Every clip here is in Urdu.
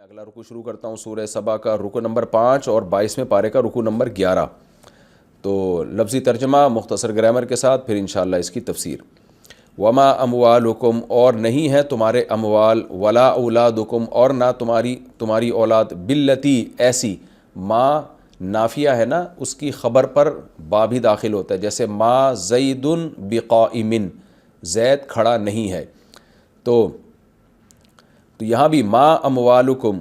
اگلا رکوع شروع کرتا ہوں سورہ سبا کا رکوع نمبر 5 اور 22ویں پارے کا رکوع نمبر 11۔ تو لفظی ترجمہ مختصر گرامر کے ساتھ، پھر انشاءاللہ اس کی تفسیر۔ وما اموالکم، اور نہیں ہے تمہارے اموال، ولا اولادکم، اور نہ تمہاری اولاد، باللتی، ایسی، ما نافیہ ہے نا، اس کی خبر پر با بھی داخل ہوتا ہے، جیسے ما زید بقائم، زید کھڑا نہیں ہے۔ تو یہاں بھی ما اموالکم،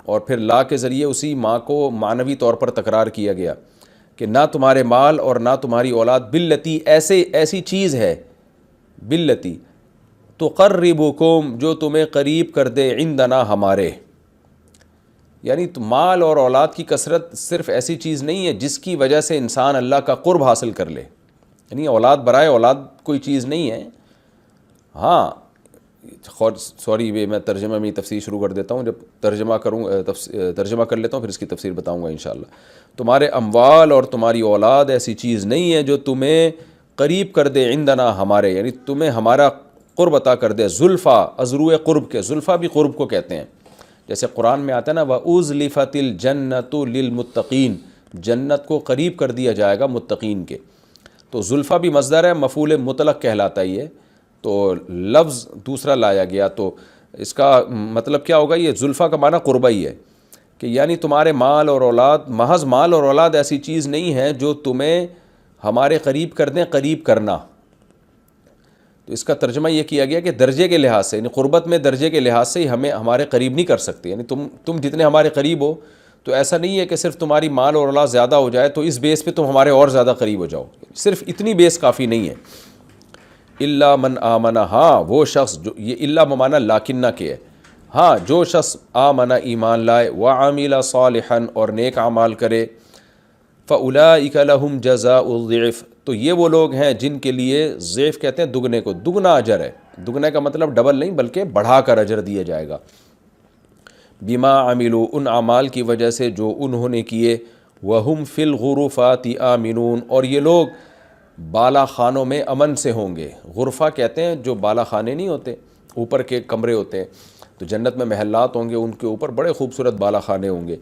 اور پھر لا کے ذریعے اسی ما کو معنوی طور پر تکرار کیا گیا کہ نہ تمہارے مال اور نہ تمہاری اولاد، باللتی، ایسی چیز ہے، باللتی تقربکم، جو تمہیں قریب کر دے، عندنا، ہمارے۔ یعنی مال اور اولاد کی کثرت صرف ایسی چیز نہیں ہے جس کی وجہ سے انسان اللہ کا قرب حاصل کر لے، یعنی اولاد برائے اولاد کوئی چیز نہیں ہے۔ ہاں میں ترجمہ میں تفسیر شروع کر دیتا ہوں، جب ترجمہ کر لیتا ہوں پھر اس کی تفسیر بتاؤں گا انشاءاللہ۔ تمہارے اموال اور تمہاری اولاد ایسی چیز نہیں ہے جو تمہیں قریب کر دے، عندنا، ہمارے، یعنی تمہیں ہمارا قرب عطا کر دے۔ زلفا، ازرو قرب کے، زلفا بھی قرب کو کہتے ہیں، جیسے قرآن میں آتا ہے نا وَأُزْلِفَتِ الْجَنَّةُ لِلْمُتَّقِينَ، جنت کو قریب کر دیا جائے گا متقین کے۔ تو زلفا بھی مصدر ہے، مفعول مطلق کہلاتا ہے یہ، تو لفظ دوسرا لایا گیا، تو اس کا مطلب کیا ہوگا؟ یہ زلفا کا معنی قربہ ہی ہے، کہ یعنی تمہارے مال اور اولاد، محض مال اور اولاد ایسی چیز نہیں ہے جو تمہیں ہمارے قریب کر دیں، قریب کرنا۔ تو اس کا ترجمہ یہ کیا گیا کہ درجے کے لحاظ سے، یعنی قربت میں درجے کے لحاظ سے ہمارے قریب نہیں کر سکتے، یعنی تم جتنے ہمارے قریب ہو، تو ایسا نہیں ہے کہ صرف تمہاری مال اور اولاد زیادہ ہو جائے تو اس بیس پہ تم ہمارے اور زیادہ قریب ہو جاؤ، صرف اتنی بیس کافی نہیں ہے۔ الا من آمنہ، ہاں وہ شخص جو، یہ الا بمعنی لاکنہ کے ہے، ہاں جو شخص آمنہ، ایمان لائے، وعمل صالحا، اور نیک اعمال کرے، فاولئک لہم جزاء الضعف، تو یہ وہ لوگ ہیں جن کے لیے ضعف کہتے ہیں دگنے کو، دگنا اجر ہے، دگنے کا مطلب ڈبل نہیں بلکہ بڑھا کر اجر دیا جائے گا۔ بما عملوا، ان اعمال کی وجہ سے جو انہوں نے کیے، وہم فی الغرفات آمنون، اور یہ لوگ بالا خانوں میں امن سے ہوں گے۔ غرفہ کہتے ہیں جو بالا خانے نہیں ہوتے، اوپر کے کمرے ہوتے ہیں، تو جنت میں محلات ہوں گے، ان کے اوپر بڑے خوبصورت بالا خانے ہوں گے،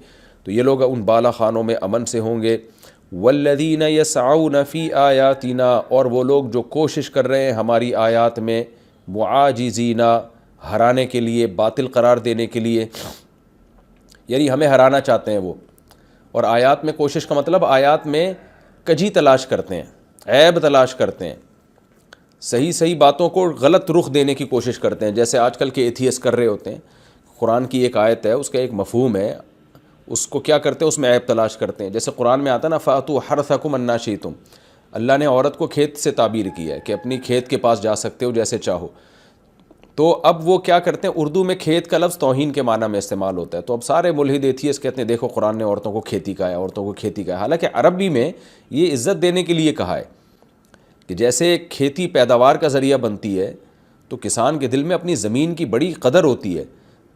تو یہ لوگ ان بالا خانوں میں امن سے ہوں گے۔ والذین یسعون فی آیاتنا، اور وہ لوگ جو کوشش کر رہے ہیں ہماری آیات میں، معاجزین، ہرانے کے لیے، باطل قرار دینے کے لیے، یعنی ہمیں ہرانا چاہتے ہیں وہ، اور آیات میں کوشش کا مطلب آیات میں کجی تلاش کرتے ہیں، عیب تلاش کرتے ہیں، صحیح باتوں کو غلط رخ دینے کی کوشش کرتے ہیں، جیسے آج کل کے ایتھیس کر رہے ہوتے ہیں۔ قرآن کی ایک آیت ہے، اس کا ایک مفہوم ہے، اس کو کیا کرتے ہیں؟ اس میں عیب تلاش کرتے ہیں۔ جیسے قرآن میں آتا ہے نا فَأْتُوا حَرْثَكُمْ أَنَّىٰ شِئْتُمْ، اللہ نے عورت کو کھیت سے تعبیر کیا ہے کہ اپنی کھیت کے پاس جا سکتے ہو جیسے چاہو، تو اب وہ کیا کرتے ہیں؟ اردو میں کھیت کا لفظ توہین کے معنی میں استعمال ہوتا ہے، تو اب سارے ملحد ایتھیس کہتے ہیں دیکھو قرآن نے عورتوں کو کھیتی کہا ہے، عورتوں کو کھیتی کہا ہے، حالانکہ عربی میں یہ عزت دینے کے لیے کہا ہے کہ جیسے کھیتی پیداوار کا ذریعہ بنتی ہے، تو کسان کے دل میں اپنی زمین کی بڑی قدر ہوتی ہے،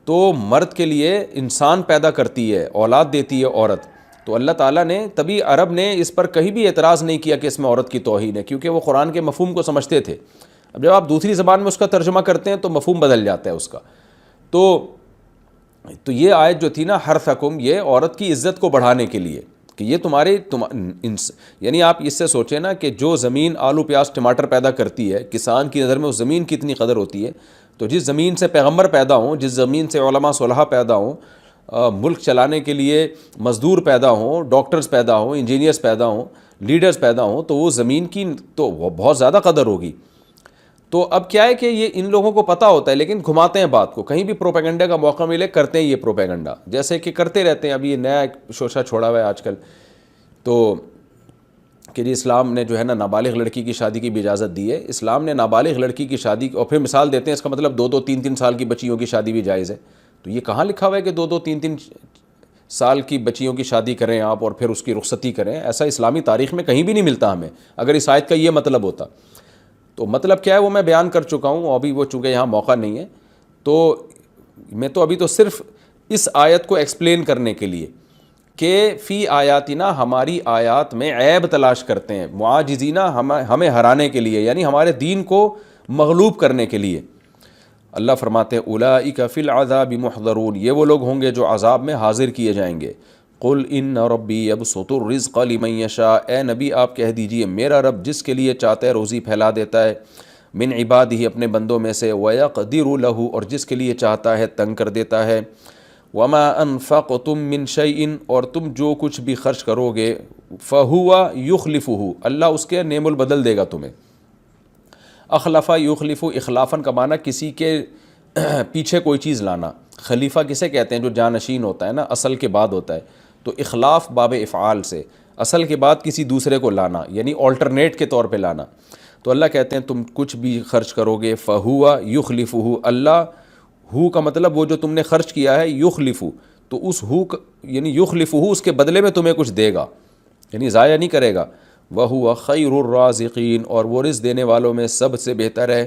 تو مرد کے لیے انسان پیدا کرتی ہے، اولاد دیتی ہے عورت، تو اللہ تعالیٰ نے، تبھی عرب نے اس پر کہیں بھی اعتراض نہیں کیا کہ اس میں عورت کی توہین ہے، کیونکہ وہ قرآن کے مفہوم کو سمجھتے تھے۔ اب جب آپ دوسری زبان میں اس کا ترجمہ کرتے ہیں تو مفہوم بدل جاتا ہے اس کا۔ تو یہ آیت جو تھی نا حرثکم، یہ عورت کی عزت کو بڑھانے کے لیے، کہ یہ یعنی آپ اس سے سوچیں نا کہ جو زمین آلو پیاز ٹماٹر پیدا کرتی ہے، کسان کی نظر میں اس زمین کی اتنی قدر ہوتی ہے، تو جس زمین سے پیغمبر پیدا ہوں، جس زمین سے علماء صلحاء پیدا ہوں، ملک چلانے کے لیے مزدور پیدا ہوں، ڈاکٹرز پیدا ہوں، انجینئرز پیدا ہوں، لیڈرز پیدا ہوں، تو وہ زمین کی تو وہ بہت زیادہ قدر ہوگی۔ تو اب کیا ہے کہ یہ ان لوگوں کو پتہ ہوتا ہے، لیکن گھماتے ہیں بات کو، کہیں بھی پروپیگنڈا کا موقع ملے کرتے ہیں یہ پروپیگنڈا، جیسے کہ کرتے رہتے ہیں۔ ابھی یہ نیا ایک شوشہ چھوڑا ہوا ہے آج کل، تو کہ جی اسلام نے جو ہے نا نابالغ لڑکی کی شادی کی بھی اجازت دی ہے، اسلام نے نابالغ لڑکی کی شادی، اور پھر مثال دیتے ہیں اس کا مطلب 2-2 3-3 سال کی بچیوں کی شادی بھی جائز ہے۔ تو یہ کہاں لکھا ہوا ہے کہ 2-2 3-3 سال کی بچیوں کی شادی کریں آپ اور پھر اس کی رخصتی کریں؟ ایسا اسلامی تاریخ میں کہیں بھی نہیں ملتا ہمیں، اگر اس آیت کا یہ مطلب ہوتا۔ تو مطلب کیا ہے وہ میں بیان کر چکا ہوں، ابھی وہ چونکہ یہاں موقع نہیں ہے، تو میں تو ابھی تو صرف اس آیت کو ایکسپلین کرنے کے لیے کہ فی آیاتنا، ہماری آیات میں عیب تلاش کرتے ہیں، معاجزینہ، ہمیں ہرانے کے لیے، یعنی ہمارے دین کو مغلوب کرنے کے لیے۔ اللہ فرماتے ہیں اولئک فی العذاب محضرون، یہ وہ لوگ ہوں گے جو عذاب میں حاضر کیے جائیں گے۔ قل ان ربی یبسط الرزق لمن یشاء، اے نبی آپ کہہ دیجئے میرا رب جس کے لیے چاہتا ہے روزی پھیلا دیتا ہے، من عبادہ اپنے بندوں میں سے، ویقدر لہ اور جس کے لیے چاہتا ہے تنگ کر دیتا ہے، وما انفقتم من شیء اور تم جو کچھ بھی خرچ کرو گے، فہو یخلفہ اللہ اس کے نعم البدل دے گا تمہیں۔ اخلفہ یخلف اخلافاً کا معنی کسی کے پیچھے کوئی چیز لانا، خلیفہ کسے کہتے ہیں جو جانشین ہوتا ہے نا، اصل کے بعد ہوتا ہے، تو اخلاف باب افعال سے اصل کے بعد کسی دوسرے کو لانا، یعنی آلٹرنیٹ کے طور پہ لانا۔ تو اللہ کہتے ہیں تم کچھ بھی خرچ کرو گے فہو یخلفہ اللہ، ہو کا مطلب وہ جو تم نے خرچ کیا ہے، یخلف تو اس ہو یعنی یخلفہ اس کے بدلے میں تمہیں کچھ دے گا، یعنی ضائع نہیں کرے گا۔ وَهُوَ خَيْرُ الرَّازِقِينَ اور وہ رزق دینے والوں میں سب سے بہتر ہے۔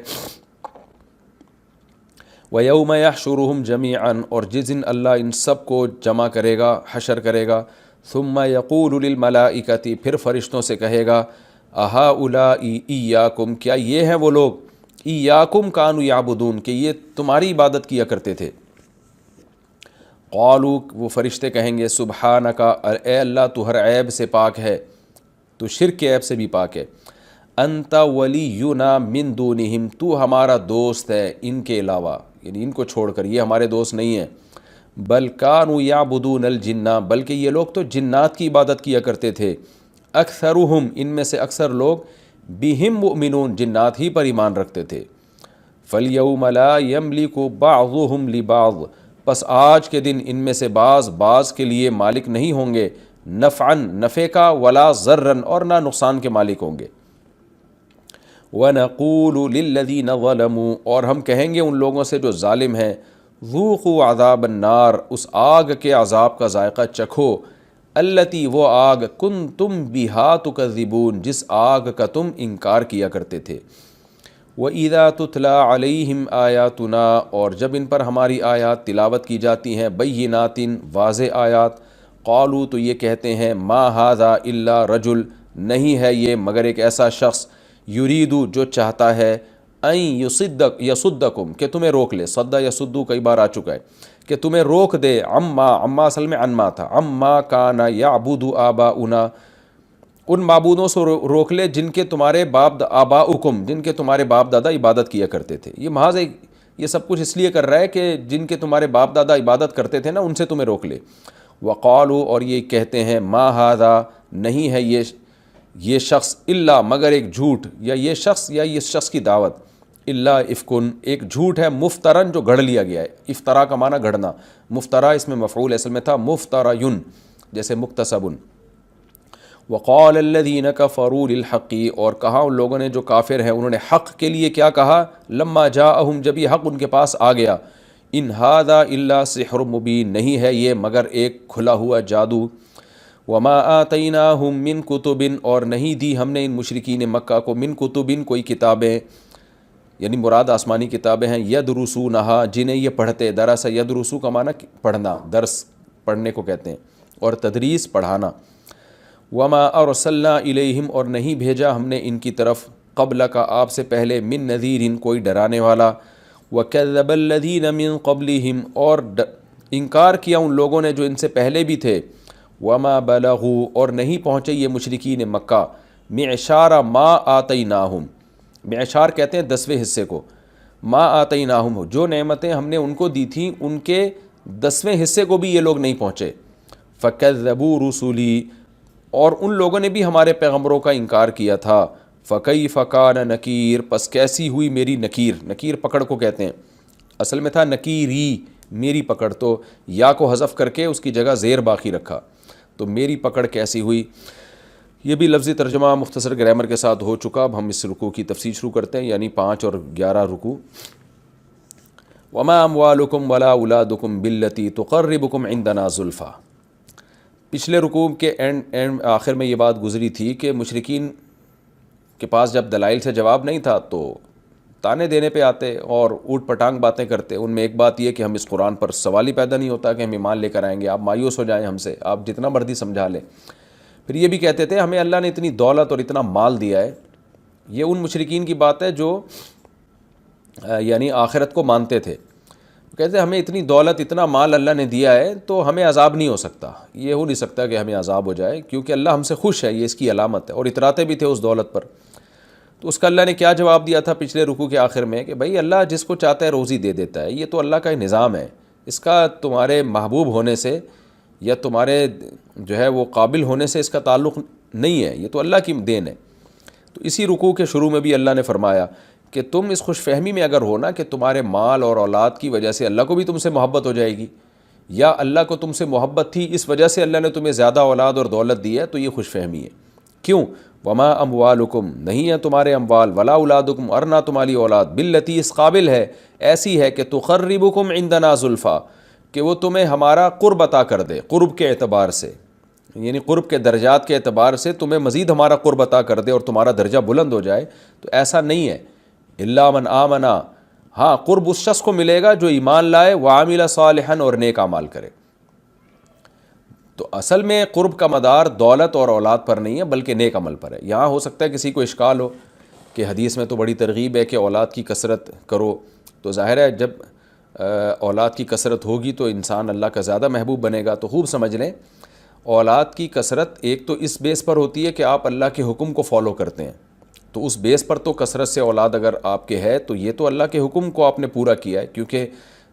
وَيَوْمَ يَحْشُرُهُمْ جَمِيعًا اور جس دن اللہ ان سب کو جمع کرے گا، حشر کرے گا، ثُمَّ يَقُولُ لِلْمَلَائِكَةِ پھر فرشتوں سے کہے گا، أَهَؤُلَاءِ إِيَّاكُمْ کیا یہ ہیں وہ لوگ، إِيَّاكُمْ كَانُوا يَعْبُدُونَ کہ یہ تمہاری عبادت کیا کرتے تھے۔ قالوا وہ فرشتے کہیں گے سبحانک اے اللہ تو ہر عیب سے پاک ہے، تو شرک کے عیب سے بھی پاک ہے، انت ولینا من دونہم تو ہمارا دوست ہے ان کے علاوہ، یعنی ان کو چھوڑ کر یہ ہمارے دوست نہیں ہیں، بل کانوا یعبدون الجن بلکہ یہ لوگ تو جنات کی عبادت کیا کرتے تھے، اکثرہم ان میں سے اکثر لوگ بہم مؤمنون جنات ہی پر ایمان رکھتے تھے، فالیوم لا یملک بعضہم لبعض پس آج کے دن ان میں سے بعض کے لیے مالک نہیں ہوں گے، نفعاً نفع کا، ولا ضرراً اور نہ نقصان کے مالک ہوں گے۔ وَنَقُولُ لِلَّذِينَ ظَلَمُوا اور ہم کہیں گے ان لوگوں سے جو ظالم ہیں، ذُوقُوا عَذَابَ النَّارِ اس آگ کے عذاب کا ذائقہ چکھو، الَّتِي وہ آگ كُنْتُمْ بِهَا تُكَذِّبُونَ جس آگ کا تم انکار کیا کرتے تھے۔ وَإِذَا تُتْلَى عَلَيْهِمْ آيَاتُنَا اور جب ان پر ہماری آیات تلاوت کی جاتی ہیں، بَيِّنَاتٍ واضح آیات، قالوا تو یہ کہتے ہیں ما ھذا الا رجل نہیں ہے یہ مگر ایک ایسا شخص، یریدو جو چاہتا ہے، ان یصدکم کہ تمہیں روک لے، صد یصدو کئی بار آ چکا ہے کہ تمہیں روک دے، عما اصل میں عنما تھا، عما کان یعبد آباؤنا ان معبودوں سے روک لے جن کے تمہارے آباؤکم جن کے تمہارے باپ دادا عبادت کیا کرتے تھے۔ یہ محض یہ سب کچھ اس لیے کر رہا ہے کہ جن کے تمہارے باپ دادا عبادت کرتے تھے نا ان سے تمہیں روک لے۔ وقالوا اور یہ کہتے ہیں ما ھذا نہیں ہے یہ شخص الا مگر ایک جھوٹ، یا یہ شخص یا اس شخص کی دعوت، الا افکن ایک جھوٹ ہے، مفترن جو گھڑ لیا گیا ہے، افطرا کا معنی گھڑنا، مفترا اس میں مفعول اصل میں تھا مفترین جیسے مکتسبن۔ وقال الذین کفروا للحق اور کہا ان لوگوں نے جو کافر ہیں انہوں نے حق کے لیے کیا کہا، لما جاءہم جب یہ حق ان کے پاس آ گیا، ان ھذا الا سحر مبین نہیں ہے یہ مگر ایک کھلا ہوا جادو، وما آتیناہم من کتب اور نہیں دی ہم نے ان مشرکین مکہ کو من کتب کوئی کتابیں، یعنی مراد آسمانی کتابیں ہیں، یدرسونہا جنہیں یہ پڑھتے، دراصل یدرسو کا معنی پڑھنا، درس پڑھنے کو کہتے ہیں، اور تدریس پڑھانا، وما ارسلنا الیہم اور نہیں بھیجا ہم نے ان کی طرف قبل کا آپ سے پہلے من نذیر کوئی ڈرانے والا، وکذب الذین من قبلہم اور انکار کیا ان لوگوں نے جو ان سے پہلے بھی تھے، وما بلغوا اور نہیں پہنچے یہ مشرکین مکہ معشار ما آتیناہم، معشار کہتے ہیں 10ویں حصے کو، ما آتیناہم جو نعمتیں ہم نے ان کو دی تھیں ان کے 10ویں حصے کو بھی یہ لوگ نہیں پہنچے، فکذبوا رسلی اور ان لوگوں نے بھی ہمارے پیغمبروں کا انکار کیا تھا، فکیف کان نکیر پس کیسی ہوئی میری نکیر، نکیر پکڑ کو کہتے ہیں، اصل میں تھا نکیری میری پکڑ، تو یا کو حذف کر کے اس کی جگہ زیر باقی رکھا، تو میری پکڑ کیسی ہوئی۔ یہ بھی لفظی ترجمہ مختصر گرامر کے ساتھ ہو چکا، اب ہم اس رکوع کی تفسیر شروع کرتے ہیں، یعنی 5 اور 11 رکوع۔ وما اموالکم ولا اولادکم باللتی تقربکم عندنا زلفی، پچھلے رکوع کے آخر میں یہ بات گزری تھی کہ مشرکین کے پاس جب دلائل سے جواب نہیں تھا تو تانے دینے پہ آتے اور اوٹ پٹانگ باتیں کرتے، ان میں ایک بات یہ کہ ہم اس قرآن پر سوال ہی پیدا نہیں ہوتا کہ ہم ایمان لے کر آئیں گے، آپ مایوس ہو جائیں ہم سے، آپ جتنا مرضی سمجھا لیں۔ پھر یہ بھی کہتے تھے ہمیں اللہ نے اتنی دولت اور اتنا مال دیا ہے، یہ ان مشرکین کی بات ہے جو یعنی آخرت کو مانتے تھے. کہتے ہمیں اتنی دولت اتنا مال اللہ نے دیا ہے تو ہمیں عذاب نہیں ہو سکتا, یہ ہو نہیں سکتا کہ ہمیں عذاب ہو جائے, کیونکہ اللہ ہم سے خوش ہے, یہ اس کی علامت ہے. اور اتراتے بھی تھے اس دولت پر. تو اس کا اللہ نے کیا جواب دیا تھا پچھلے رکوع کے آخر میں کہ بھائی اللہ جس کو چاہتا ہے روزی دے دیتا ہے, یہ تو اللہ کا نظام ہے, اس کا تمہارے محبوب ہونے سے یا تمہارے جو ہے وہ قابل ہونے سے اس کا تعلق نہیں ہے, یہ تو اللہ کی دین ہے. تو اسی رکوع کے شروع میں بھی اللہ نے فرمایا کہ تم اس خوش فہمی میں اگر ہو نا کہ تمہارے مال اور اولاد کی وجہ سے اللہ کو بھی تم سے محبت ہو جائے گی, یا اللہ کو تم سے محبت تھی اس وجہ سے اللہ نے تمہیں زیادہ اولاد اور دولت دی ہے, تو یہ خوش فہمی ہے. کیوں؟ وما اموالکم, نہیں ہے تمہارے اموال, ولا اولادکم, اور نہ تمہاری اولاد, باللتی, اس قابل ہے, ایسی ہے کہ تقربکم عندنا زلفا, کہ وہ تمہیں ہمارا قرب عطا کر دے, قرب کے اعتبار سے, یعنی قرب کے درجات کے اعتبار سے تمہیں مزید ہمارا قرب عطا کر دے اور تمہارا درجہ بلند ہو جائے. تو ایسا نہیں ہے. الا من آمنا, ہاں قرب اس شخص کو ملے گا جو ایمان لائے, وعمل صالحا, اور نیک اعمال کرے. تو اصل میں قرب کا مدار دولت اور اولاد پر نہیں ہے بلکہ نیک عمل پر ہے. یہاں ہو سکتا ہے کسی کو اشکال ہو کہ حدیث میں تو بڑی ترغیب ہے کہ اولاد کی کثرت کرو, تو ظاہر ہے جب اولاد کی کثرت ہوگی تو انسان اللہ کا زیادہ محبوب بنے گا. تو خوب سمجھ لیں, اولاد کی کثرت ایک تو اس بیس پر ہوتی ہے کہ آپ اللہ کے حکم کو فالو کرتے ہیں, تو اس بیس پر تو کثرت سے اولاد اگر آپ کے ہے تو یہ تو اللہ کے حکم کو آپ نے پورا کیا ہے, کیونکہ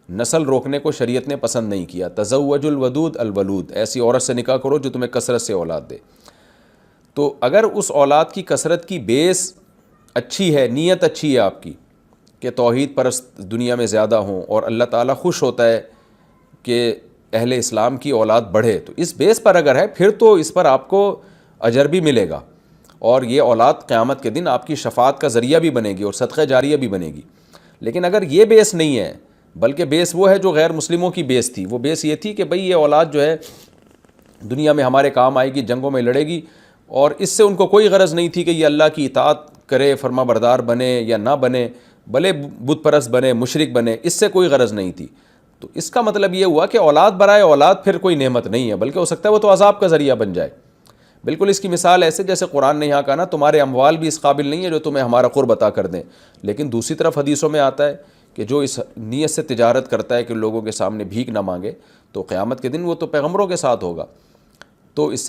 نسل روکنے کو شریعت نے پسند نہیں کیا. تزوج الودود الولود, ایسی عورت سے نکاح کرو جو تمہیں کثرت سے اولاد دے. تو اگر اس اولاد کی کثرت کی بیس اچھی ہے, نیت اچھی ہے آپ کی کہ توحید پرست دنیا میں زیادہ ہوں, اور اللہ تعالیٰ خوش ہوتا ہے کہ اہل اسلام کی اولاد بڑھے, تو اس بیس پر اگر ہے پھر تو اس پر آپ کو اجر بھی ملے گا, اور یہ اولاد قیامت کے دن آپ کی شفاعت کا ذریعہ بھی بنے گی اور صدقہ جاریہ بھی بنے گی. لیکن اگر یہ بیس نہیں ہے, بلکہ بیس وہ ہے جو غیر مسلموں کی بیس تھی, وہ بیس یہ تھی کہ بھئی یہ اولاد جو ہے دنیا میں ہمارے کام آئے گی, جنگوں میں لڑے گی, اور اس سے ان کو کوئی غرض نہیں تھی کہ یہ اللہ کی اطاعت کرے, فرما بردار بنے یا نہ بنے, بھلے بت پرست بنے, مشرک بنے, اس سے کوئی غرض نہیں تھی. تو اس کا مطلب یہ ہوا کہ اولاد برائے اولاد پھر کوئی نعمت نہیں ہے, بلکہ ہو سکتا ہے وہ تو عذاب کا ذریعہ بن جائے. بالکل اس کی مثال ایسے جیسے قرآن نے یہاں کہا نا تمہارے اموال بھی اس قابل نہیں ہے جو تمہیں ہمارا قرب عطا کر دیں, لیکن دوسری طرف حدیثوں میں آتا ہے کہ جو اس نیت سے تجارت کرتا ہے کہ لوگوں کے سامنے بھیک نہ مانگے, تو قیامت کے دن وہ تو پیغمبروں کے ساتھ ہوگا. تو اس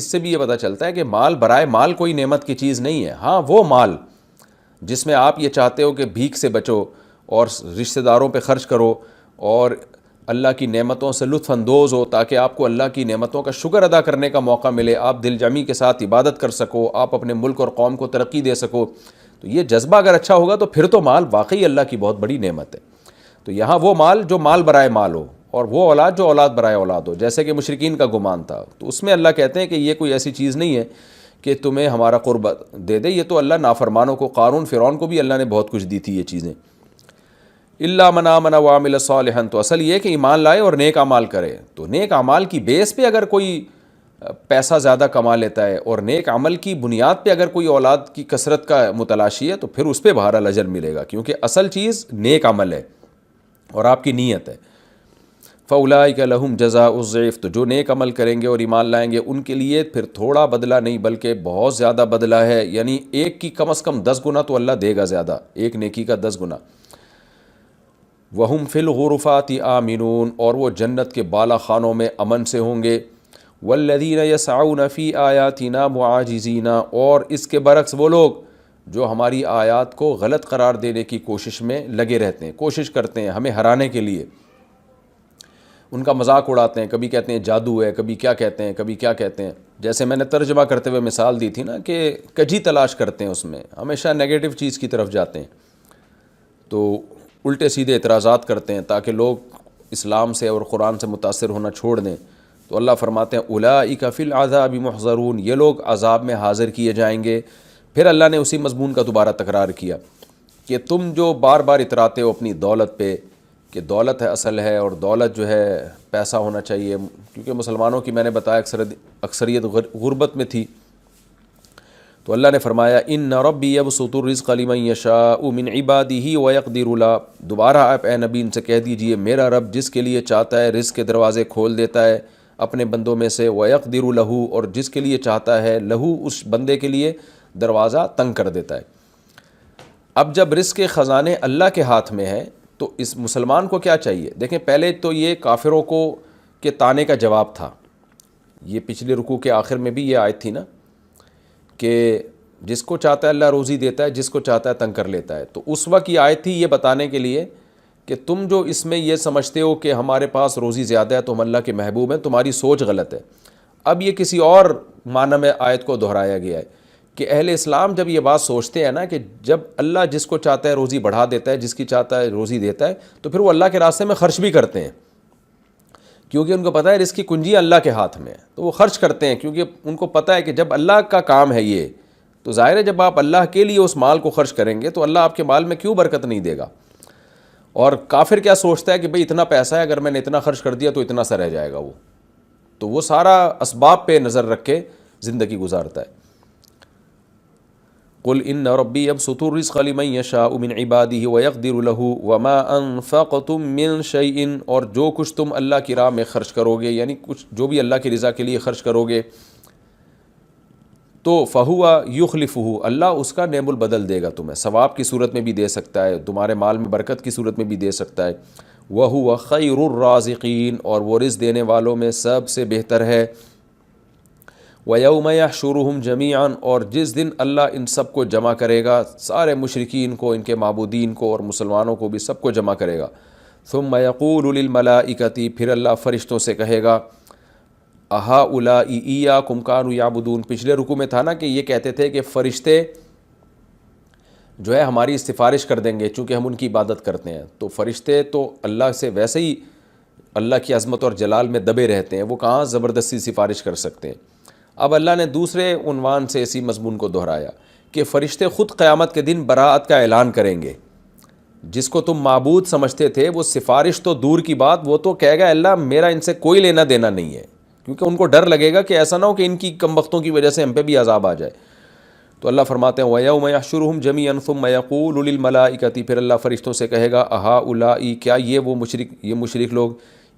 سے بھی یہ پتہ چلتا ہے کہ مال برائے مال کوئی نعمت کی چیز نہیں ہے. ہاں وہ مال جس میں آپ یہ چاہتے ہو کہ بھیک سے بچو اور رشتہ داروں پہ خرچ کرو اور اللہ کی نعمتوں سے لطف اندوز ہو تاکہ آپ کو اللہ کی نعمتوں کا شکر ادا کرنے کا موقع ملے, آپ دل جمی کے ساتھ عبادت کر سکو, آپ اپنے ملک اور قوم کو ترقی دے سکو, تو یہ جذبہ اگر اچھا ہوگا تو پھر تو مال واقعی اللہ کی بہت بڑی نعمت ہے. تو یہاں وہ مال جو مال برائے مال ہو, اور وہ اولاد جو اولاد برائے اولاد ہو, جیسے کہ مشرکین کا گمان تھا, تو اس میں اللہ کہتے ہیں کہ یہ کوئی ایسی چیز نہیں ہے کہ تمہیں ہمارا قرب دے دے, یہ تو اللہ نافرمانوں کو, قارون فرعون کو بھی اللہ نے بہت کچھ دی تھی یہ چیزیں. الا من آمن وعمل صالحا, تو اصل یہ کہ ایمان لائے اور نیک اعمال کرے. تو نیک اعمال کی بیس پہ اگر کوئی پیسہ زیادہ کما لیتا ہے اور نیک عمل کی بنیاد پہ اگر کوئی اولاد کی کثرت کا متلاشی ہے, تو پھر اس پہ بہرحال اجر ملے گا, کیونکہ اصل چیز نیک عمل ہے اور آپ کی نیت ہے. فاولئک لہم جزاء الضعف, تو جو نیک عمل کریں گے اور ایمان لائیں گے ان کے لیے پھر تھوڑا بدلہ نہیں بلکہ بہت زیادہ بدلہ ہے, یعنی ایک کی کم از کم 10 گنا تو اللہ دے گا زیادہ, ایک نیکی کا 10 گنا. وہم فی الغرفات آمنون, اور وہ جنت کے بالا خانوں میں امن سے ہوں گے. والذین یسعون فی آیاتنا معاجزین, اور اس کے برعکس وہ لوگ جو ہماری آیات کو غلط قرار دینے کی کوشش میں لگے رہتے ہیں, کوشش کرتے ہیں ہمیں ہرانے کے لیے, ان کا مذاق اڑاتے ہیں, کبھی کہتے ہیں جادو ہے, کبھی کیا کہتے ہیں, کبھی کیا کہتے ہیں. جیسے میں نے ترجمہ کرتے ہوئے مثال دی تھی نا کہ کجی تلاش کرتے ہیں, اس میں ہمیشہ نیگیٹو چیز کی طرف جاتے ہیں, تو الٹے سیدھے اعتراضات کرتے ہیں تاکہ لوگ اسلام سے اور قرآن سے متاثر ہونا چھوڑ دیں. تو اللہ فرماتے ہیں اولئک فی العذاب محضرون, یہ لوگ عذاب میں حاضر کیے جائیں گے. پھر اللہ نے اسی مضمون کا دوبارہ تکرار کیا کہ تم جو بار بار اتراتے ہو اپنی دولت پہ کہ دولت ہے اصل ہے, اور دولت جو ہے پیسہ ہونا چاہیے, کیونکہ مسلمانوں کی میں نے بتایا اکثریت غربت میں تھی. تو اللہ نے فرمایا ان ربی یبسط الرزق لمن یشاء من عبادہ ویقدر له, دوبارہ آپ اے نبی ان سے کہہ دیجئے میرا رب جس کے لیے چاہتا ہے رزق کے دروازے کھول دیتا ہے اپنے بندوں میں سے, ویقدر له, اور جس کے لیے چاہتا ہے لہو اس بندے کے لیے دروازہ تنگ کر دیتا ہے. اب جب رزق کے خزانے اللہ کے ہاتھ میں ہیں تو اس مسلمان کو کیا چاہیے؟ دیکھیں پہلے تو یہ کافروں کو کے طانے کا جواب تھا، یہ پچھلے رکوع کے آخر میں بھی یہ آیت تھی نا کہ جس کو چاہتا ہے اللہ روزی دیتا ہے، جس کو چاہتا ہے تنگ کر لیتا ہے. تو اس وقت یہ آیت تھی یہ بتانے کے لیے کہ تم جو اس میں یہ سمجھتے ہو کہ ہمارے پاس روزی زیادہ ہے تو ہم اللہ کے محبوب ہیں، تمہاری سوچ غلط ہے. اب یہ کسی اور معنی میں آیت کو دہرایا گیا ہے کہ اہل اسلام جب یہ بات سوچتے ہیں نا کہ جب اللہ جس کو چاہتا ہے روزی بڑھا دیتا ہے، جس کی چاہتا ہے روزی دیتا ہے، تو پھر وہ اللہ کے راستے میں خرچ بھی کرتے ہیں، کیونکہ ان کو پتہ ہے رزق کی کنجی اللہ کے ہاتھ میں ہے، تو وہ خرچ کرتے ہیں کیونکہ ان کو پتہ ہے کہ جب اللہ کا کام ہے یہ، تو ظاہر ہے جب آپ اللہ کے لیے اس مال کو خرچ کریں گے تو اللہ آپ کے مال میں کیوں برکت نہیں دے گا. اور کافر کیا سوچتا ہے کہ بھئی اتنا پیسہ ہے، اگر میں نے اتنا خرچ کر دیا تو اتنا سا رہ جائے گا، تو وہ سارا اسباب پہ نظر رکھ کے زندگی گزارتا ہے. قل ان ربی یبسط الرزق لمن یشاء من عباده ویقدر له وما انفقتم من شیء، اور جو کچھ تم اللہ کی راہ میں خرچ کرو گے، یعنی کچھ جو بھی اللہ کی رضا کے لیے خرچ کرو گے، تو فہو یخلفہ، اللہ اس کا نعم البدل دے گا تمہیں، ثواب کی صورت میں بھی دے سکتا ہے، تمہارے مال میں برکت کی صورت میں بھی دے سکتا ہے. وہو خیر الرازقین، اور وہ رزق دینے والوں میں سب سے بہتر ہے. وَيَوْمَ يَحْشُرُهُمْ جَمِيعًا، اور جس دن اللہ ان سب کو جمع کرے گا، سارے مشرکین کو، ان کے معبودین کو اور مسلمانوں کو بھی سب کو جمع کرے گا. ثُمَّ يَقُولُ لِلْمَلَائِكَةِ، پھر اللہ فرشتوں سے کہے گا أَهَؤُلَاءِ إِيَّاكُمْ كَانُوا يَعْبُدُونَ. پچھلے رکوع میں تھا نا کہ یہ کہتے تھے کہ فرشتے جو ہے ہماری سفارش کر دیں گے چونکہ ہم ان کی عبادت کرتے ہیں. تو فرشتے تو اللہ سے ویسے ہی اللہ کی عظمت اور جلال میں دبے رہتے ہیں، وہ کہاں زبردستی سفارش کر سکتے ہیں. اب اللہ نے دوسرے عنوان سے اسی مضمون کو دہرایا کہ فرشتے خود قیامت کے دن براءت کا اعلان کریں گے. جس کو تم معبود سمجھتے تھے وہ سفارش تو دور کی بات، وہ تو کہے گا اللہ میرا ان سے کوئی لینا دینا نہیں ہے، کیونکہ ان کو ڈر لگے گا کہ ایسا نہ ہو کہ ان کی کم بختوں کی وجہ سے ہم پہ بھی عذاب آ جائے. تو اللہ فرماتے ہیں وَيَوْمَ يَحْشُرُهُمْ جَمِيعًا ثُمَّ يَقُولُ لِلْمَلَائِكَةِ، پھر اللہ فرشتوں سے کہے گا أَهَؤُلَاءِ، کیا یہ مشرک لوگ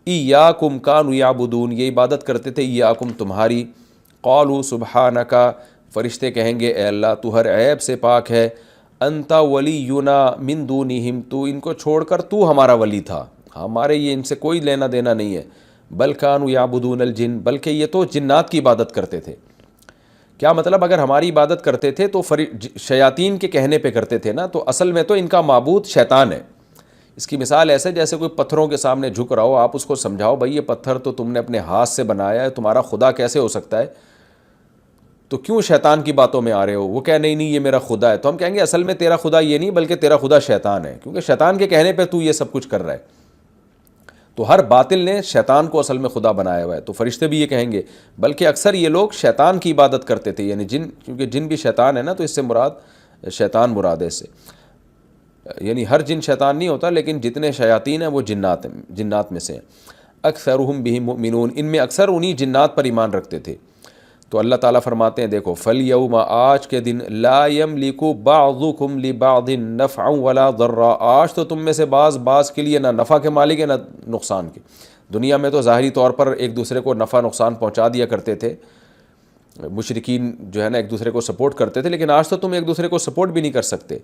إِيَّاكُمْ كَانُوا يَعْبُدُونَ، یہ عبادت کرتے تھے إِيَّاكُمْ تمہاری. قالوا سبحانك، فرشتے کہیں گے اے اللہ تو ہر عیب سے پاک ہے. انت ولینا من دونہم، تو ان کو چھوڑ کر تو ہمارا ولی تھا، ہمارے یہ ان سے کوئی لینا دینا نہیں ہے. بل کانوا یعبدون الجن، بلکہ یہ تو جنات کی عبادت کرتے تھے. کیا مطلب؟ اگر ہماری عبادت کرتے تھے تو شیاطین کے کہنے پہ کرتے تھے نا، تو اصل میں تو ان کا معبود شیطان ہے. اس کی مثال ایسے جیسے کوئی پتھروں کے سامنے جھک رہا ہو، آپ اس کو سمجھاؤ بھائی یہ پتھر تو تم نے اپنے ہاتھ سے بنایا ہے، تمہارا خدا کیسے ہو سکتا ہے، تو کیوں شیطان کی باتوں میں آ رہے ہو؟ وہ کہہ نہیں یہ میرا خدا ہے. تو ہم کہیں گے اصل میں تیرا خدا یہ نہیں بلکہ تیرا خدا شیطان ہے، کیونکہ شیطان کے کہنے پہ تو یہ سب کچھ کر رہا ہے. تو ہر باطل نے شیطان کو اصل میں خدا بنایا ہوا ہے. تو فرشتے بھی یہ کہیں گے، بلکہ اکثر یہ لوگ شیطان کی عبادت کرتے تھے، یعنی جن، کیونکہ جن بھی شیطان ہے نا، تو اس سے مراد شیطان مراد ہے اس سے، یعنی ہر جن شیطان نہیں ہوتا لیکن جتنے شیاطین ہیں وہ جنات میں سے ہیں. اکثرہم بہم مؤمنون، ان میں اکثر انہی جنات پر ایمان رکھتے تھے. تو اللہ تعالیٰ فرماتے ہیں دیکھو فَالْيَوْمَ، آج کے دن، لَا يَمْلِكُ بَعْضُكُمْ لِبَعْضٍ نَفْعًا وَلَا ضَرًّا، آج تو تم میں سے بعض کے لیے نہ نفع کے مالک ہے نہ نقصان کے. دنیا میں تو ظاہری طور پر ایک دوسرے کو نفع نقصان پہنچا دیا کرتے تھے، مشرکین جو ہے نا ایک دوسرے کو سپورٹ کرتے تھے، لیکن آج تو تم ایک دوسرے کو سپورٹ بھی نہیں کر سکتے.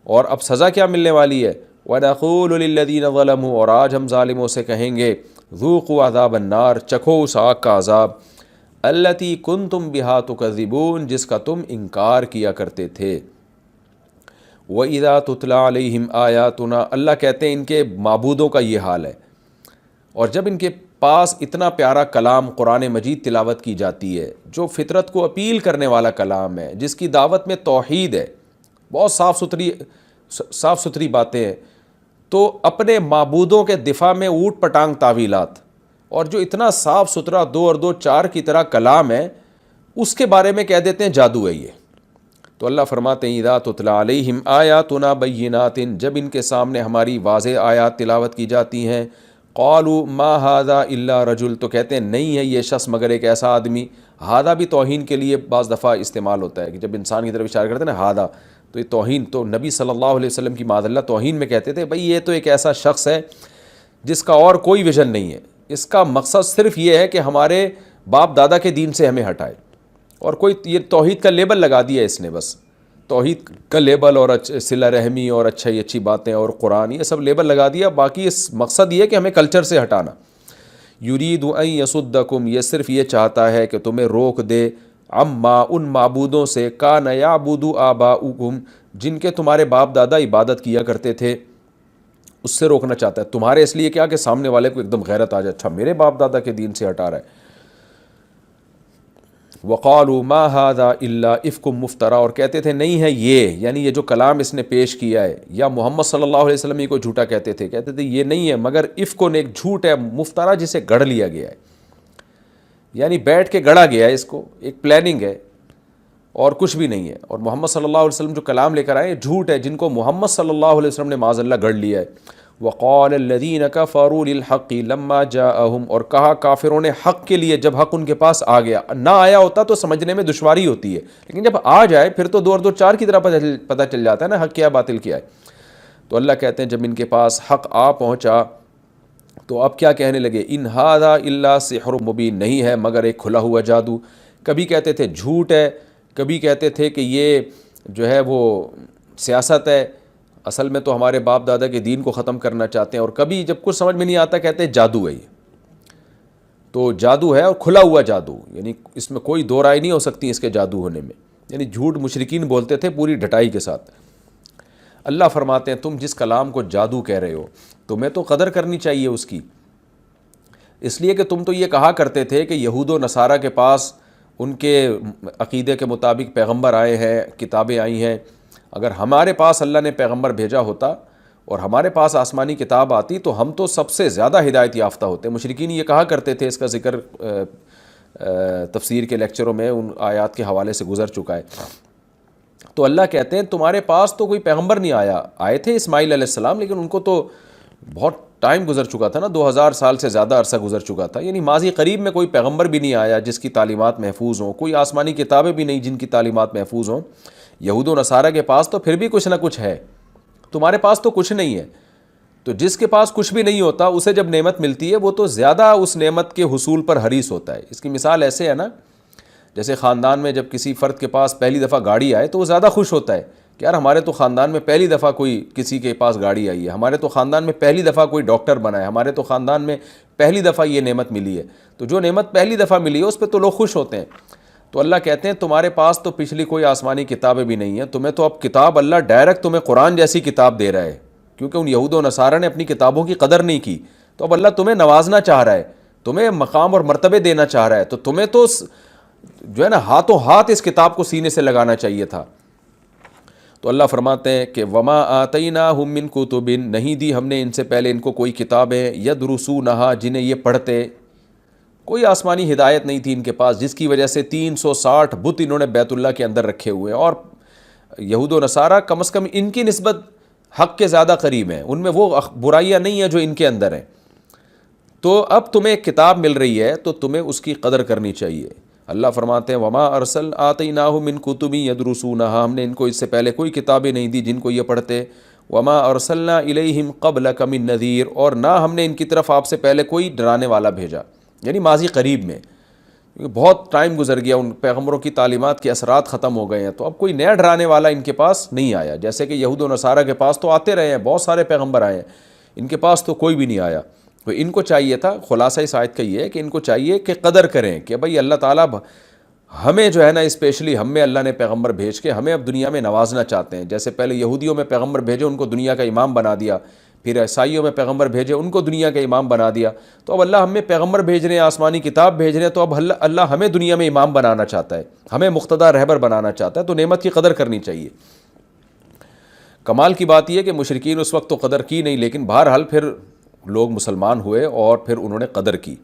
اور اب سزا کیا ملنے والی ہے؟ وَنَقُولُ لِلَّذِينَ ظَلَمُوا، اور آج ہم ظالموں سے کہیں گے ذُوقُوا عَذَابَ النَّارِ، چکھو اس آگ کا عذاب، الَّتِي كُنْتُمْ بِهَا تُكَذِّبُونَ، جس کا تم انکار کیا کرتے تھے. وَإِذَا تُتْلَى عَلَيْهِمْ آيَاتُنَا، اللہ کہتے ہیں ان کے معبودوں کا یہ حال ہے. اور جب ان کے پاس اتنا پیارا کلام قرآن مجید تلاوت کی جاتی ہے، جو فطرت کو اپیل کرنے والا کلام ہے، جس کی دعوت میں توحید ہے، بہت صاف ستھری باتیں ہیں، تو اپنے معبودوں کے دفاع میں اوٹ پٹانگ تعویلات، اور جو اتنا صاف ستھرا 2 اور 2 4 کی طرح کلام ہے، اس کے بارے میں کہہ دیتے ہیں جادو ہے یہ. تو اللہ فرماتے ہیں اذا تتلی علیہم آیاتنا بینات، جب ان کے سامنے ہماری واضح آیات تلاوت کی جاتی ہیں، قالوا ما ھذا الا رجل، تو کہتے ہیں نہیں ہے یہ شخص مگر ایک ایسا آدمی. ھذا بھی توہین کے لیے بعض دفعہ استعمال ہوتا ہے کہ جب انسان کی طرف اشارہ کرتے ہیں نا ھذا، تو یہ توہین، تو نبی صلی اللہ علیہ وسلم کی معاذ اللہ توہین میں کہتے تھے بھئی یہ تو ایک ایسا شخص ہے جس کا اور کوئی ویژن نہیں ہے، اس کا مقصد صرف یہ ہے کہ ہمارے باپ دادا کے دین سے ہمیں ہٹائے، اور کوئی یہ توحید کا لیبل لگا دیا اس نے بس. توحید کا لیبل اور صلہ رحمی اور اچھی باتیں اور قرآن، یہ سب لیبل لگا دیا، باقی اس مقصد یہ کہ ہمیں کلچر سے ہٹانا۔ یرید ان یصدکم، یہ صرف یہ چاہتا ہے کہ تمہیں روک دے، عما ان معبودوں سے، کان یعبد آباؤکم، جن کے تمہارے باپ دادا عبادت کیا کرتے تھے، اس سے روکنا چاہتا ہے۔ تمہارے اس لیے کیا کہ سامنے والے کو ایک دم غیرت آ جائے، اچھا میرے باپ دادا کے دین سے ہٹا رہا ہے۔ وقالوا ما هذا الا افک مفترا، اور کہتے تھے نہیں ہے یہ، یعنی یہ جو کلام اس نے پیش کیا ہے، یا محمد صلی اللہ علیہ وسلم ہی کو جھوٹا کہتے تھے یہ نہیں ہے مگر افکن، ایک جھوٹ ہے، مفترا جسے گڑھ لیا گیا ہے، یعنی بیٹھ کے گڑھا گیا ہے، اس کو ایک پلاننگ ہے اور کچھ بھی نہیں ہے۔ اور محمد صلی اللہ علیہ وسلم جو کلام لے کر آئے جھوٹ ہے، جن کو محمد صلی اللہ علیہ وسلم نے معاذ اللہ گڑھ لیا ہے۔ وقال الذین کفروا للحق لما جاءہم، اور کہا کافروں نے حق کے لیے جب حق ان کے پاس آ گیا، نہ آیا ہوتا تو سمجھنے میں دشواری ہوتی ہے، لیکن جب آ جائے پھر تو دو اور دو چار کی طرح پتہ چل جاتا ہے نا حق کیا باطل کیا ہے۔ تو اللہ کہتے ہیں جب ان کے پاس حق آ پہنچا تو اب کیا کہنے لگے، ان ھذا الا سحر مبین، نہیں ہے مگر ایک کھلا ہوا جادو۔ کبھی کہتے تھے جھوٹ ہے، کبھی کہتے تھے کہ یہ جو ہے وہ سیاست ہے، اصل میں تو ہمارے باپ دادا کے دین کو ختم کرنا چاہتے ہیں، اور کبھی جب کچھ سمجھ میں نہیں آتا کہتے ہیں جادو ہے یہ۔ تو جادو ہے اور کھلا ہوا جادو، یعنی اس میں کوئی دو رائے نہیں ہو سکتی اس کے جادو ہونے میں، یعنی جھوٹ مشرکین بولتے تھے پوری ڈٹائی کے ساتھ۔ اللہ فرماتے ہیں تم جس کلام کو جادو کہہ رہے ہو تمہیں تو قدر کرنی چاہیے اس کی، اس لیے کہ تم تو یہ کہا کرتے تھے کہ یہود و نصارہ کے پاس ان کے عقیدے کے مطابق پیغمبر آئے ہیں، کتابیں آئی ہیں، اگر ہمارے پاس اللہ نے پیغمبر بھیجا ہوتا اور ہمارے پاس آسمانی کتاب آتی تو ہم تو سب سے زیادہ ہدایت یافتہ ہوتے۔ مشرکین یہ کہا کرتے تھے، اس کا ذکر تفسیر کے لیکچروں میں ان آیات کے حوالے سے گزر چکا ہے۔ تو اللہ کہتے ہیں تمہارے پاس تو کوئی پیغمبر نہیں آیا، آئے تھے اسماعیل علیہ السلام، لیکن ان کو تو بہت ٹائم گزر چکا تھا نا، 2000 سال سے زیادہ عرصہ گزر چکا تھا، یعنی ماضی قریب میں کوئی پیغمبر بھی نہیں آیا جس کی تعلیمات محفوظ ہوں، کوئی آسمانی کتابیں بھی نہیں جن کی تعلیمات محفوظ ہوں۔ یہود و نصارہ کے پاس تو پھر بھی کچھ نہ کچھ ہے، تمہارے پاس تو کچھ نہیں ہے۔ تو جس کے پاس کچھ بھی نہیں ہوتا اسے جب نعمت ملتی ہے وہ تو زیادہ اس نعمت کے حصول پر حریص ہوتا ہے۔ اس کی مثال ایسے ہے نا، جیسے خاندان میں جب کسی فرد کے پاس پہلی دفعہ گاڑی آئے تو وہ زیادہ خوش ہوتا ہے کہ یار ہمارے تو خاندان میں پہلی دفعہ کوئی کسی کے پاس گاڑی آئی ہے، ہمارے تو خاندان میں پہلی دفعہ کوئی ڈاکٹر بنا ہے، ہمارے تو خاندان میں پہلی دفعہ یہ نعمت ملی ہے۔ تو جو نعمت پہلی دفعہ ملی ہے اس پہ تو لوگ خوش ہوتے ہیں۔ تو اللہ کہتے ہیں تمہارے پاس تو پچھلی کوئی آسمانی کتابیں بھی نہیں ہیں، تمہیں تو اب کتاب اللہ ڈائریکٹ تمہیں قرآن جیسی کتاب دے رہا ہے، کیونکہ ان یہود و نصارہ نے اپنی کتابوں کی قدر نہیں کی۔ تو اب اللہ تمہیں نوازنا چاہ رہا ہے، تمہیں مقام اور مرتبے دینا چاہ رہا ہے، تو تمہیں تو جو ہے نا ہاتھوں ہاتھ اس کتاب کو سینے سے لگانا چاہیے تھا۔ تو اللہ فرماتے ہیں کہ وما آتیناہم من کتب، نہیں دی ہم نے ان سے پہلے ان کو کوئی کتابیں، یدرسونہا جنہیں یہ پڑھتے، کوئی آسمانی ہدایت نہیں تھی ان کے پاس، جس کی وجہ سے 360 بت انہوں نے بیت اللہ کے اندر رکھے ہوئے ہیں، اور یہود و نصارہ کم از کم ان کی نسبت حق کے زیادہ قریب ہیں، ان میں وہ برائیاں نہیں ہیں جو ان کے اندر ہیں۔ تو اب تمہیں ایک کتاب مل رہی ہے تو تمہیں اس کی قدر کرنی چاہیے۔ اللہ فرماتے ہیں وما ارسل آتیناہم من کتب یدرسونہا، ہم نے ان کو اس سے پہلے کوئی کتابیں نہیں دی جن کو یہ پڑھتے، وما ارسلنا الیہم قبلک من نذیر، اور نہ ہم نے ان کی طرف آپ سے پہلے کوئی ڈرانے والا بھیجا، یعنی ماضی قریب میں، کیونکہ بہت ٹائم گزر گیا، ان پیغمبروں کی تعلیمات کے اثرات ختم ہو گئے ہیں، تو اب کوئی نیا ڈرانے والا ان کے پاس نہیں آیا۔ جیسے کہ یہود و نصارہ کے پاس تو آتے رہے ہیں، بہت سارے پیغمبر آئے ہیں، ان کے پاس تو کوئی بھی نہیں آیا۔ تو ان کو چاہیے تھا، خلاصہ اس آیت کا یہ ہے کہ ان کو چاہیے کہ قدر کریں کہ بھائی اللہ تعالیٰ ہمیں جو ہے نا اسپیشلی ہم میں اللہ نے پیغمبر بھیج کے ہمیں اب دنیا میں نوازنا چاہتے ہیں، جیسے پہلے یہودیوں میں پیغمبر بھیجے ان کو دنیا کا امام بنا دیا، پھر عیسائیوں میں پیغمبر بھیجے ان کو دنیا کا امام بنا دیا، تو اب اللہ ہمیں پیغمبر بھیج رہے ہیں، آسمانی کتاب بھیج رہے ہیں، تو اب اللہ ہمیں دنیا میں امام بنانا چاہتا ہے، ہمیں مقتدی رہبر بنانا چاہتا ہے، تو نعمت کی قدر کرنی چاہیے۔ کمال کی بات یہ ہے کہ مشرکین اس وقت تو قدر کی نہیں، لیکن بہرحال پھر لوگ مسلمان ہوئے اور پھر انہوں نے قدر کی۔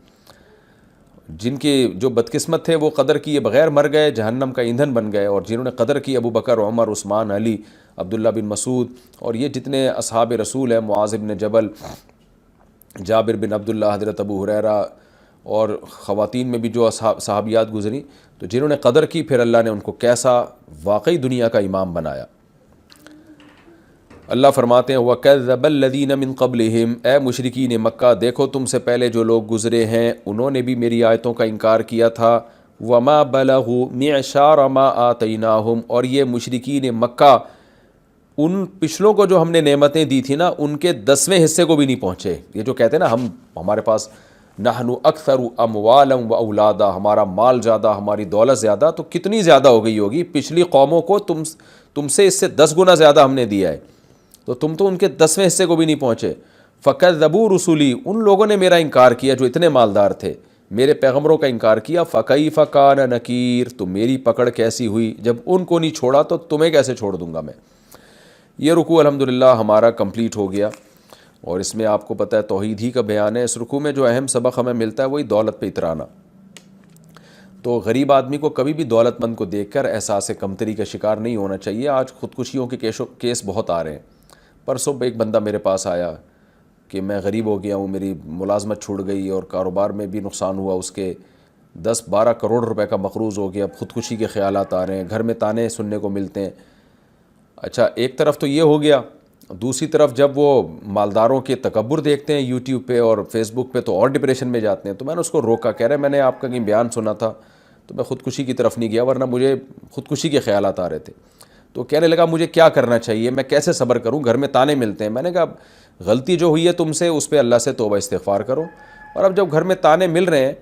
جن کے جو بدقسمت تھے وہ قدر کیے بغیر مر گئے، جہنم کا ایندھن بن گئے، اور جنہوں نے قدر کی ابو بکر، عمر، عثمان، علی، عبداللہ بن مسعود، اور یہ جتنے اصحاب رسول ہیں، معاذ بن جبل، جابر بن عبداللہ، حضرت ابو ہریرہ، اور خواتین میں بھی جو صحابیات گزری، تو جنہوں نے قدر کی پھر اللہ نے ان کو کیسا واقعی دنیا کا امام بنایا۔ اللہ فرماتے ہیں وَكَذَّبَ الَّذِينَ مِن قَبْلِهِمْ، اے مشرکین مکہ دیکھو تم سے پہلے جو لوگ گزرے ہیں انہوں نے بھی میری آیتوں کا انکار کیا تھا، وما بلغوا معشار ما آتیناہم، اور یہ مشرکین مکہ ان پچھلوں کو جو ہم نے نعمتیں دی تھی نا ان کے 10ویں حصے کو بھی نہیں پہنچے۔ یہ جو کہتے ہیں نا ہمارے پاس نحن اکثر اموالا و اولادا، ہمارا مال زیادہ، ہماری دولت زیادہ، تو کتنی زیادہ ہو گئی ہوگی؟ پچھلی قوموں کو تم سے اس سے 10 گنا زیادہ ہم نے دیا ہے، تو تم تو ان کے 10ویں حصے کو بھی نہیں پہنچے۔ فکذبوا رسلی، ان لوگوں نے میرا انکار کیا جو اتنے مالدار تھے، میرے پیغمبروں کا انکار کیا۔ فکیف کان نکیر، تو میری پکڑ کیسی ہوئی، جب ان کو نہیں چھوڑا تو تمہیں کیسے چھوڑ دوں گا میں۔ یہ رکوع الحمدللہ ہمارا کمپلیٹ ہو گیا، اور اس میں آپ کو پتہ ہے توحید ہی کا بیان ہے۔ اس رکوع میں جو اہم سبق ہمیں ملتا ہے وہی دولت پہ اترانا۔ تو غریب آدمی کو کبھی بھی دولت مند کو دیکھ کر احساس کمتری کا شکار نہیں ہونا چاہیے۔ آج خودکشیوں کے کیس بہت آ رہے ہیں۔ پرسوں ایک بندہ میرے پاس آیا کہ میں غریب ہو گیا ہوں، میری ملازمت چھوٹ گئی اور کاروبار میں بھی نقصان ہوا، اس کے 10-12 کروڑ روپے کا مقروض ہو گیا، اب خودکشی کے خیالات آ رہے ہیں، گھر میں تانے سننے کو ملتے ہیں۔ اچھا، ایک طرف تو یہ ہو گیا، دوسری طرف جب وہ مالداروں کے تکبر دیکھتے ہیں یوٹیوب پہ اور فیس بک پہ تو اور ڈپریشن میں جاتے ہیں۔ تو میں نے اس کو روکا، کہہ رہے میں نے آپ کا کہیں بیان سنا تھا تو میں خودکشی کی طرف نہیں گیا، ورنہ مجھے خودکشی کے خیالات آ رہے تھے۔ تو کہنے لگا مجھے کیا کرنا چاہیے، میں کیسے صبر کروں، گھر میں تانے ملتے ہیں۔ میں نے کہا غلطی جو ہوئی ہے تم سے اس پہ اللہ سے توبہ استغفار کرو، اور اب جب گھر میں تانے مل رہے ہیں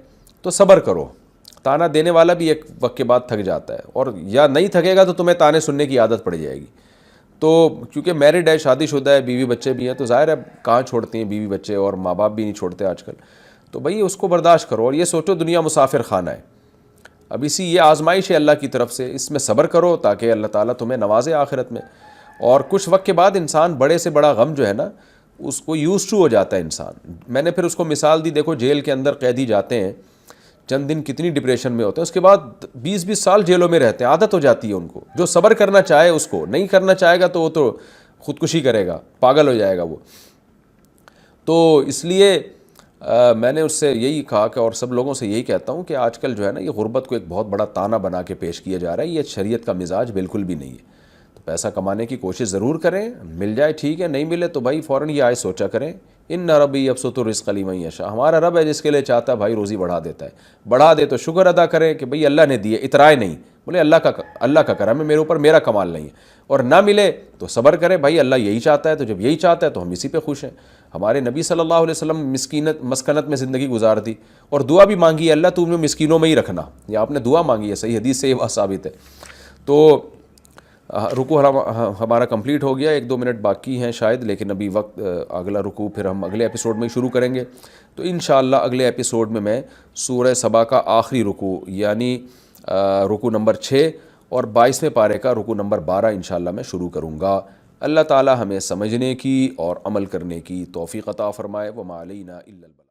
تو صبر کرو۔ تانا دینے والا بھی ایک وقت کے بعد تھک جاتا ہے، اور یا نہیں تھکے گا تو تمہیں تانے سننے کی عادت پڑ جائے گی۔ تو کیونکہ میرڈ ہے، شادی شدہ ہے، بیوی بچے بھی ہیں، تو ظاہر ہے کہاں چھوڑتی ہیں بیوی بچے، اور ماں باپ بھی نہیں چھوڑتے آج کل۔ تو بھئی اس کو برداشت کرو، اور یہ سوچو دنیا مسافر خانہ ہے، اب اسی یہ آزمائش ہے اللہ کی طرف سے، اس میں صبر کرو تاکہ اللہ تعالیٰ تمہیں نوازے آخرت میں۔ اور کچھ وقت کے بعد انسان بڑے سے بڑا غم جو ہے نا اس کو یوز ٹو ہو جاتا ہے انسان۔ میں نے پھر اس کو مثال دی، دیکھو جیل کے اندر قیدی جاتے ہیں، چند دن کتنی ڈپریشن میں ہوتے ہیں، اس کے بعد 20-20 سال جیلوں میں رہتے ہیں، عادت ہو جاتی ہے ان کو۔ جو صبر کرنا چاہے اس کو، نہیں کرنا چاہے گا تو وہ تو خودکشی کرے گا، پاگل ہو جائے گا وہ۔ تو اس لیے میں نے اس سے یہی کہا کہ، اور سب لوگوں سے یہی کہتا ہوں کہ آج کل جو ہے نا یہ غربت کو ایک بہت بڑا تانا بنا کے پیش کیا جا رہا ہے، یہ شریعت کا مزاج بالکل بھی نہیں ہے۔ تو پیسہ کمانے کی کوشش ضرور کریں، مل جائے ٹھیک ہے، نہیں ملے تو بھائی فوراً یہ آئے سوچا کریں، ان ربی یبسط الرزق لمن یشاء، ہمارا رب ہے جس کے لیے چاہتا ہے بھائی روزی بڑھا دیتا ہے، بڑھا دے تو شکر ادا کریں کہ بھئی اللہ نے دیے، اترائے نہیں، بولے اللہ کا کرم ہے میرے اوپر، میرا کمال نہیں ہے۔ اور نہ ملے تو صبر کرے، بھائی اللہ یہی چاہتا ہے، تو جب یہی چاہتا ہے تو ہم اسی پہ خوش ہیں۔ ہمارے نبی صلی اللہ علیہ وسلم مسکنت میں زندگی گزار دی، اور دعا بھی مانگی ہے اللہ تو مجھے مسکینوں میں ہی رکھنا، یہ آپ نے دعا مانگی ہے، صحیح حدیث سے یہ بات ثابت ہے۔ تو رکوع ہمارا کمپلیٹ ہو گیا، 1-2 منٹ باقی ہیں شاید، لیکن ابھی وقت اگلا رکوع پھر ہم اگلے ایپیسوڈ میں شروع کریں گے۔ تو انشاءاللہ اگلے ایپیسوڈ میں سورہ سبا کا آخری رکوع یعنی رکوع نمبر 6 اور 22ویں پارے کا رکوع نمبر 12 انشاءاللہ میں شروع کروں گا۔ اللہ تعالی ہمیں سمجھنے کی اور عمل کرنے کی توفیق عطا فرمائے۔ وما علینا الا البلاغ۔